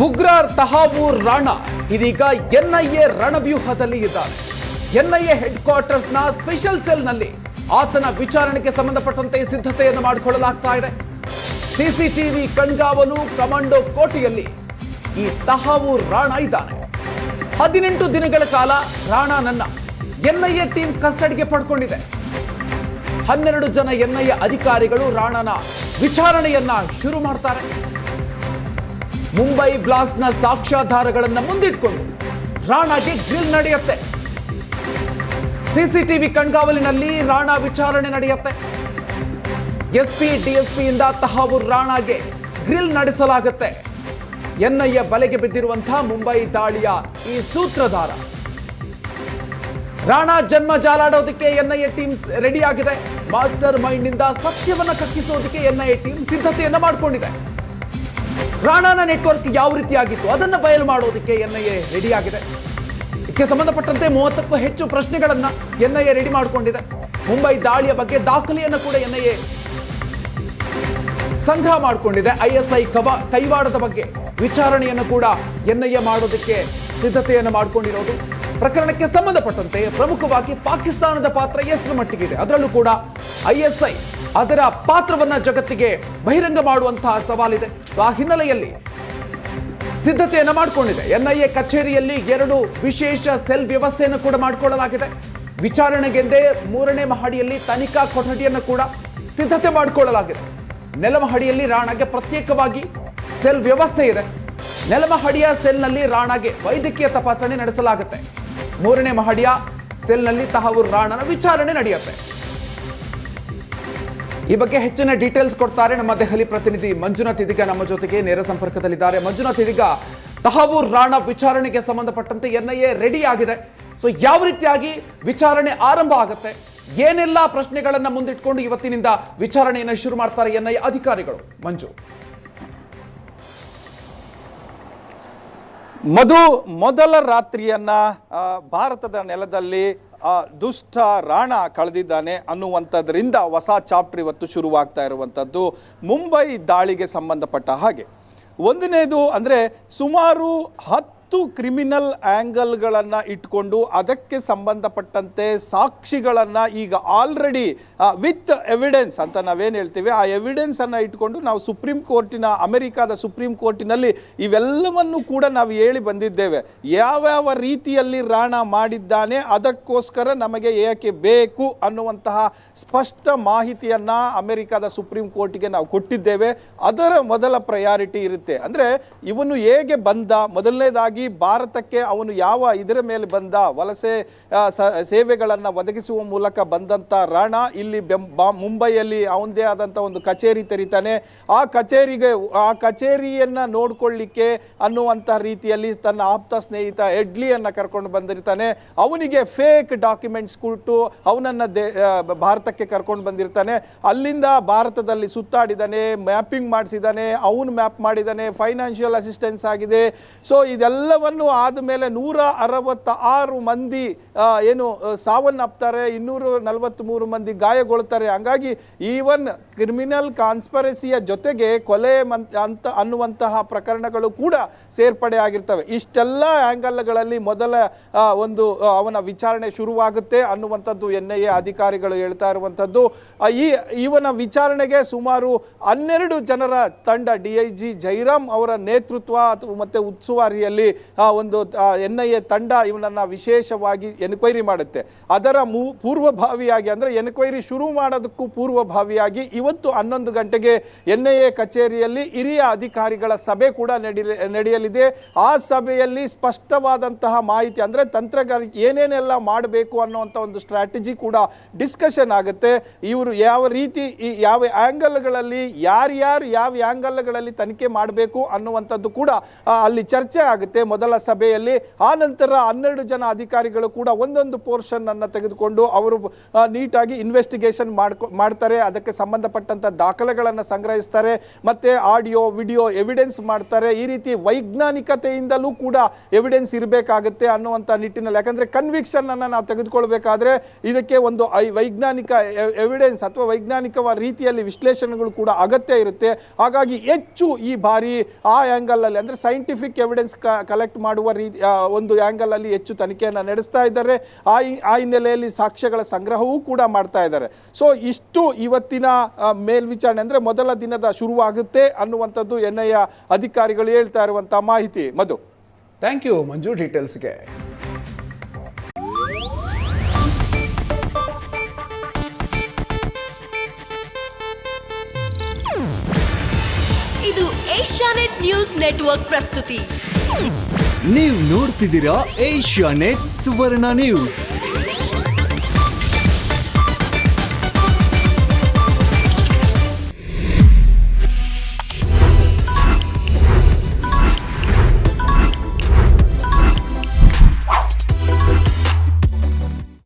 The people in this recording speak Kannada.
ಉಗ್ರರ್ ತಹಾವೂರ್ ರಾಣಾ ಇದೀಗ ಎನ್ಐಎ ರಣವ್ಯೂಹದಲ್ಲಿ ಇದ್ದಾರೆ. ಎನ್ಐಎ ಹೆಡ್ ಕ್ವಾರ್ಟರ್ಸ್ನ ಸ್ಪೆಷಲ್ ಸೆಲ್ನಲ್ಲಿ ಆತನ ವಿಚಾರಣೆಗೆ ಸಂಬಂಧಪಟ್ಟಂತೆ ಸಿದ್ಧತೆಯನ್ನು ಮಾಡಿಕೊಳ್ಳಲಾಗ್ತಾ ಇದೆ. ಸಿಸಿಟಿವಿ ಕಣ್ಗಾವಲು ಕಮಾಂಡೋ ಕೋಟೆಯಲ್ಲಿ ಈ ತಹಾವೂರ್ ರಾಣಾ ಇದ್ದಾನೆ. 18 ದಿನಗಳ ಕಾಲ ರಾಣಾನನ್ನ ಎನ್ಐಎ ಟೀಮ್ ಕಸ್ಟಡಿಗೆ ಪಡ್ಕೊಂಡಿದೆ. 12 ಜನ ಎನ್ಐಎ ಅಧಿಕಾರಿಗಳು ರಾಣಾನ ವಿಚಾರಣೆಯನ್ನ ಶುರು ಮಾಡ್ತಾರೆ. ಮುಂಬೈ ಬ್ಲಾಸ್ಟ್ನ ಸಾಕ್ಷ್ಯಾಧಾರಗಳನ್ನು ಮುಂದಿಟ್ಕೊಂಡು ರಾಣಾಗೆ ಗ್ರಿಲ್ ನಡೆಯುತ್ತೆ. ಸಿಸಿಟಿವಿ ಕಣ್ಗಾವಲಿನಲ್ಲಿ ರಾಣಾ ವಿಚಾರಣೆ ನಡೆಯುತ್ತೆ. ಎಸ್ಪಿ ಡಿಎಸ್ಪಿಯಿಂದ ತಹಾವೂರ್ ರಾಣಾಗೆ ಗ್ರಿಲ್ ನಡೆಸಲಾಗುತ್ತೆ. ಎನ್ಐಎ ಬಲೆಗೆ ಬಿದ್ದಿರುವಂತಹ ಮುಂಬೈ ದಾಳಿಯ ಈ ಸೂತ್ರಧಾರ ರಾಣಾ ಜನ್ಮ ಜಾಲಾಡೋದಕ್ಕೆ ಎನ್ಐಎ ಟೀಮ್ ರೆಡಿ ಆಗಿದೆ. ಮಾಸ್ಟರ್ ಮೈಂಡ್ ನಿಂದ ಸತ್ಯವನ್ನ ಕಕ್ಕಿಸೋದಕ್ಕೆ ಎನ್ಐಎ ಟೀಮ್ ಸಿದ್ಧತೆಯನ್ನ ಮಾಡಿಕೊಂಡಿದೆ. ರಾಣಾನ ನೆಟ್ವರ್ಕ್ ಯಾವ ರೀತಿಯಾಗಿತ್ತು ಅದನ್ನ ಬಯಲು ಮಾಡೋದಕ್ಕೆ ಎನ್ಐಎ ರೆಡಿ ಆಗಿದೆ. ಇದಕ್ಕೆ ಸಂಬಂಧಪಟ್ಟಂತೆ 30ಕ್ಕೂ ಹೆಚ್ಚು ಪ್ರಶ್ನೆಗಳನ್ನ ಎನ್ಐಎ ರೆಡಿ ಮಾಡಿಕೊಂಡಿದೆ. ಮುಂಬೈ ದಾಳಿಯ ಬಗ್ಗೆ ದಾಖಲೆಯನ್ನು ಕೂಡ ಎನ್ಐಎ ಸಂಗ್ರಹ ಮಾಡಿಕೊಂಡಿದೆ. ಐಎಸ್ಐ ಕೈವಾಡದ ಬಗ್ಗೆ ವಿಚಾರಣೆಯನ್ನು ಕೂಡ ಎನ್ಐಎ ಮಾಡೋದಕ್ಕೆ ಸಿದ್ಧತೆಯನ್ನು ಮಾಡಿಕೊಂಡಿರೋದು. ಪ್ರಕರಣಕ್ಕೆ ಸಂಬಂಧಪಟ್ಟಂತೆ ಪ್ರಮುಖವಾಗಿ ಪಾಕಿಸ್ತಾನದ ಪಾತ್ರ ಎಷ್ಟರ ಮಟ್ಟಿಗಿದೆ, ಅದರಲ್ಲೂ ಕೂಡ ಐಎಸ್ಐ ಅದರ ಪಾತ್ರವನ್ನ ಜಗತ್ತಿಗೆ ಬಹಿರಂಗ ಮಾಡುವಂತಹ ಸವಾಲಿದೆ. ಆ ಹಿನ್ನೆಲೆಯಲ್ಲಿ ಸಿದ್ಧತೆಯನ್ನ ಮಾಡಿಕೊಂಡಿದೆ. ಎನ್ಐಎ ಕಚೇರಿಯಲ್ಲಿ 2 ವಿಶೇಷ ಸೆಲ್ ವ್ಯವಸ್ಥೆಯನ್ನು ಕೂಡ ಮಾಡಿಕೊಳ್ಳಲಾಗಿದೆ. ವಿಚಾರಣೆಗೆಂದೇ 3ನೇ ಮಹಡಿಯಲ್ಲಿ ತನಿಖಾ ಕೊಠಡಿಯನ್ನು ಕೂಡ ಸಿದ್ಧತೆ ಮಾಡಿಕೊಳ್ಳಲಾಗಿದೆ. ನೆಲಮಹಡಿಯಲ್ಲಿ ರಾಣಾಗೆ ಪ್ರತ್ಯೇಕವಾಗಿ ಸೆಲ್ ವ್ಯವಸ್ಥೆ ಇದೆ. ನೆಲಮಹಡಿಯ ಸೆಲ್ನಲ್ಲಿ ರಾಣಾಗೆ ವೈದ್ಯಕೀಯ ತಪಾಸಣೆ ನಡೆಸಲಾಗುತ್ತೆ. 3ನೇ ಮಹಡಿಯ ಸೆಲ್ನಲ್ಲಿ ತಹಾವೂರ್ ರಾಣಾನ ವಿಚಾರಣೆ ನಡೆಯುತ್ತೆ. ಈ ಬಗ್ಗೆ ಹೆಚ್ಚಿನ ಡೀಟೇಲ್ಸ್ ಕೊಡ್ತಾರೆ ನಮ್ಮ ದೆಹಲಿ ಪ್ರತಿನಿಧಿ ಮಂಜುನಾಥ್. ಇದೀಗ ನಮ್ಮ ಜೊತೆಗೆ ನೇರ ಸಂಪರ್ಕದಲ್ಲಿದ್ದಾರೆ. ಮಂಜುನಾಥ್, ಇದೀಗ ತಹಾವೂರ್ ರಾಣಾ ವಿಚಾರಣೆಗೆ ಸಂಬಂಧಪಟ್ಟಂತೆ ಎನ್ಐಎ ರೆಡಿ ಆಗಿದೆ. ಸೊ ಯಾವ ರೀತಿಯಾಗಿ ವಿಚಾರಣೆ ಆರಂಭ ಆಗುತ್ತೆ, ಏನೆಲ್ಲ ಪ್ರಶ್ನೆಗಳನ್ನ ಮುಂದಿಟ್ಕೊಂಡು ಇವತ್ತಿನಿಂದ ವಿಚಾರಣೆಯನ್ನು ಶುರು ಮಾಡ್ತಾರೆ ಎನ್ಐಎ ಅಧಿಕಾರಿಗಳು? ಮಂಜು. ಮೊದಲ ರಾತ್ರಿಯನ್ನ ಭಾರತದ ನೆಲದಲ್ಲಿ ದುಷ್ಟ ರಾಣಾ ಕಳೆದಿದ್ದಾನೆ ಅನ್ನುವಂಥದ್ರಿಂದ ಹೊಸ ಚಾಪ್ಟರ್ ಇವತ್ತು ಶುರುವಾಗ್ತಾ ಇರುವಂಥದ್ದು ಮುಂಬೈ ದಾಳಿಗೆ ಸಂಬಂಧಪಟ್ಟ ಹಾಗೆ. ಒಂದನೇದು ಅಂದರೆ ಸುಮಾರು 10 ಕ್ರಿಮಿನಲ್ ಆ್ಯಂಗಲ್ಗಳನ್ನು ಇಟ್ಕೊಂಡು ಅದಕ್ಕೆ ಸಂಬಂಧಪಟ್ಟಂತೆ ಸಾಕ್ಷಿಗಳನ್ನು ಈಗ ಆಲ್ರೆಡಿ ವಿತ್ ಎವಿಡೆನ್ಸ್ ಅಂತ ನಾವೇನು ಹೇಳ್ತೀವಿ, ಆ ಎವಿಡೆನ್ಸನ್ನು ಇಟ್ಕೊಂಡು ನಾವು ಅಮೆರಿಕಾದ ಸುಪ್ರೀಂ ಕೋರ್ಟಿನಲ್ಲಿ ಇವೆಲ್ಲವನ್ನು ಕೂಡ ನಾವು ಹೇಳಿ ಬಂದಿದ್ದೇವೆ. ಯಾವ್ಯಾವ ರೀತಿಯಲ್ಲಿ ರಾಣಾ ಮಾಡಿದ್ದಾನೆ, ಅದಕ್ಕೋಸ್ಕರ ನಮಗೆ ಏಕೆ ಬೇಕು ಅನ್ನುವಂತಹ ಸ್ಪಷ್ಟ ಮಾಹಿತಿಯನ್ನು ಅಮೆರಿಕಾದ ಸುಪ್ರೀಂ ಕೋರ್ಟಿಗೆ ನಾವು ಕೊಟ್ಟಿದ್ದೇವೆ. ಅದರ ಮೊದಲ ಪ್ರಯಾರಿಟಿ ಇರುತ್ತೆ. ಅಂದರೆ ಇವನು ಹೇಗೆ ಬಂದ, ಮೊದಲನೇದಾಗಿ ಭಾರತಕ್ಕೆ ಅವನು ಯಾವ ಇದರ ಮೇಲೆ ಬಂದ, ವಲಸೆ ಸೇವೆಗಳನ್ನು ಒದಗಿಸುವ ಮೂಲಕ ಬಂದಂಥ ರಾಣಾ ಇಲ್ಲಿ ಮುಂಬೈಯಲ್ಲಿ ಅವನದೇ ಆದಂಥ ಒಂದು ಕಚೇರಿ ತೆರೀತಾನೆ. ಆ ಕಚೇರಿಯನ್ನು ನೋಡ್ಕೊಳ್ಳಿಕ್ಕೆ ಅನ್ನುವಂಥ ರೀತಿಯಲ್ಲಿ ತನ್ನ ಆಪ್ತ ಸ್ನೇಹಿತ ಎಡ್ಲಿಯನ್ನು ಕರ್ಕೊಂಡು ಬಂದಿರ್ತಾನೆ. ಅವನಿಗೆ ಫೇಕ್ ಡಾಕ್ಯುಮೆಂಟ್ಸ್ ಕೊಟ್ಟು ಅವನನ್ನು ಭಾರತಕ್ಕೆ ಕರ್ಕೊಂಡು ಬಂದಿರ್ತಾನೆ. ಅಲ್ಲಿಂದ ಭಾರತದಲ್ಲಿ ಸುತ್ತಾಡಿದ್ದಾನೆ, ಮ್ಯಾಪಿಂಗ್ ಮಾಡಿಸಿದ್ದಾನೆ, ಅವನು ಮ್ಯಾಪ್ ಮಾಡಿದ್ದಾನೆ, ಫೈನಾನ್ಷಿಯಲ್ ಅಸಿಸ್ಟೆನ್ಸ್ ಆಗಿದೆ. ಸೊ ಇದೆಲ್ಲವನ್ನು ಆದಮೇಲೆ 166 ಮಂದಿ ಏನು ಸಾವನ್ನಪ್ತಾರೆ, 243 ಮಂದಿ ಗಾಯಗೊಳ್ತಾರೆ. ಹಂಗಾಗಿ ಈವನ್ ಕ್ರಿಮಿನಲ್ ಕಾನ್ಸ್ಪರೆಸಿಯ ಜೊತೆಗೆ ಕೊಲೆ ಅಂತ ಅನ್ನುವಂತಹ ಪ್ರಕರಣಗಳು ಕೂಡ ಸೇರ್ಪಡೆ ಆಗಿರ್ತವೆ. ಇಷ್ಟೆಲ್ಲ ಆ್ಯಂಗಲ್ಗಳಲ್ಲಿ ಮೊದಲ ಒಂದು ಅವನ ವಿಚಾರಣೆ ಶುರುವಾಗುತ್ತೆ ಅನ್ನುವಂಥದ್ದು ಎನ್ಐಎ ಅಧಿಕಾರಿಗಳು ಹೇಳ್ತಾ ಇರುವಂಥದ್ದು. ಇವನ ವಿಚಾರಣೆಗೆ ಸುಮಾರು 12 ಜನರ ತಂಡ, DIG ಜೈರಾಮ್ ಅವರ ನೇತೃತ್ವ ಮತ್ತು ಉಸ್ತುವಾರಿಯಲ್ಲಿ ಒಂದು ಎನ್ಐಎ ತಂಡ ಇವನನ್ನು ವಿಶೇಷವಾಗಿ ಎನ್ಕ್ವೈರಿ ಮಾಡುತ್ತೆ. ಅದರ ಪೂರ್ವಭಾವಿಯಾಗಿ ಅಂದರೆ ಎನ್ಕ್ವೈರಿ ಶುರು ಮಾಡೋದಕ್ಕೂ ಪೂರ್ವಭಾವಿಯಾಗಿ ಇವತ್ತು 11 ಗಂಟೆಗೆ ಎನ್ಐಎ ಕಚೇರಿಯಲ್ಲಿ ಹಿರಿಯ ಅಧಿಕಾರಿಗಳ ಸಭೆ ಕೂಡ ನಡೆಯಲಿದೆ. ಆ ಸಭೆಯಲ್ಲಿ ಸ್ಪಷ್ಟವಾದಂತಹ ಮಾಹಿತಿ ಅಂದರೆ ತಂತ್ರಗಾರಿಕೆ ಏನೇನೆಲ್ಲ ಮಾಡಬೇಕು ಅನ್ನುವಂಥ ಒಂದು ಸ್ಟ್ರಾಟಜಿ ಕೂಡ ಡಿಸ್ಕಷನ್ ಆಗುತ್ತೆ. ಇವರು ಯಾವ ರೀತಿ ಯಾವ ಆ್ಯಂಗಲ್ಗಳಲ್ಲಿ ಯಾರ್ಯಾರು ಯಾವ ಆ್ಯಂಗಲ್ಗಳಲ್ಲಿ ತನಿಖೆ ಮಾಡಬೇಕು ಅನ್ನುವಂಥದ್ದು ಕೂಡ ಅಲ್ಲಿ ಚರ್ಚೆ ಆಗುತ್ತೆ. ಮೊದಲ ಸಭೆಯಲ್ಲಿ. ಆ ನಂತರ 12 ಜನ ಅಧಿಕಾರಿಗಳು ಕೂಡ ಒಂದೊಂದು ಪೋರ್ಷನ್ ಅನ್ನು ತೆಗೆದುಕೊಂಡು ಅವರು ನೀಟಾಗಿ ಇನ್ವೆಸ್ಟಿಗೇಷನ್ ಮಾಡ್ತಾರೆ, ಅದಕ್ಕೆ ಸಂಬಂಧಪಟ್ಟಂತ ದಾಖಲೆಗಳನ್ನು ಸಂಗ್ರಹಿಸ್ತಾರೆ, ಮತ್ತೆ ಆಡಿಯೋ ವಿಡಿಯೋ ಎವಿಡೆನ್ಸ್ ಮಾಡ್ತಾರೆ. ಈ ರೀತಿ ವೈಜ್ಞಾನಿಕತೆಯಿಂದಲೂ ಕೂಡ ಎವಿಡೆನ್ಸ್ ಇರಬೇಕಾಗುತ್ತೆ ಅನ್ನುವಂಥ ನಿಟ್ಟಿನಲ್ಲಿ, ಯಾಕಂದ್ರೆ ಕನ್ವಿಕ್ಷನ್ ಅನ್ನು ನಾವು ತೆಗೆದುಕೊಳ್ಬೇಕಾದ್ರೆ ಇದಕ್ಕೆ ಒಂದು ವೈಜ್ಞಾನಿಕ ಎವಿಡೆನ್ಸ್ ಅಥವಾ ವೈಜ್ಞಾನಿಕ ರೀತಿಯಲ್ಲಿ ವಿಶ್ಲೇಷಣೆಗಳು ಕೂಡ ಅಗತ್ಯ ಇರುತ್ತೆ. ಹಾಗಾಗಿ ಹೆಚ್ಚು ಈ ಬಾರಿ ಆ ಆಂಗಲ್ ಅಲ್ಲಿ ಅಂದ್ರೆ ಸೈಂಟಿಫಿಕ್ ಎವಿಡೆನ್ಸ್ ಕಲೆಕ್ಟ್ ಮಾಡುವ ರೀತಿ ಒಂದು ಆಂಗಲ್ ಅಲ್ಲಿ ಹೆಚ್ಚು ತನಿಖೆಯನ್ನು ನಡೆಸ್ತಾ ಇದ್ದಾರೆ. ಆ ಹಿನ್ನೆಲೆಯಲ್ಲಿ ಸಾಕ್ಷ್ಯಗಳ ಸಂಗ್ರಹವೂ ಕೂಡ ಮಾಡ್ತಾ ಇದ್ದಾರೆ. ಸೊ ಇಷ್ಟು ಇವತ್ತಿನ ಮೇಲ್ವಿಚಾರಣೆ ಅಂದ್ರೆ ಮೊದಲ ದಿನದ ಶುರುವಾಗುತ್ತೆ ಅನ್ನುವಂಥದ್ದು NIA ಅಧಿಕಾರಿಗಳು ಹೇಳ್ತಾ ಇರುವಂತಹ ಮಾಹಿತಿ. ಮಧು, ಥ್ಯಾಂಕ್ ಯು ಮಂಜು ಡೀಟೇಲ್ಸ್ಗೆ. ಇದು ಏಷ್ಯಾನೆಟ್ ನ್ಯೂಸ್ ನೆಟ್ವರ್ಕ್ ಪ್ರಸ್ತುತಿ. ನೀವು ನೋಡ್ತಿದ್ದೀರಾ ಏಷ್ಯಾನೆಟ್ ಸುವರ್ಣ ನ್ಯೂಸ್.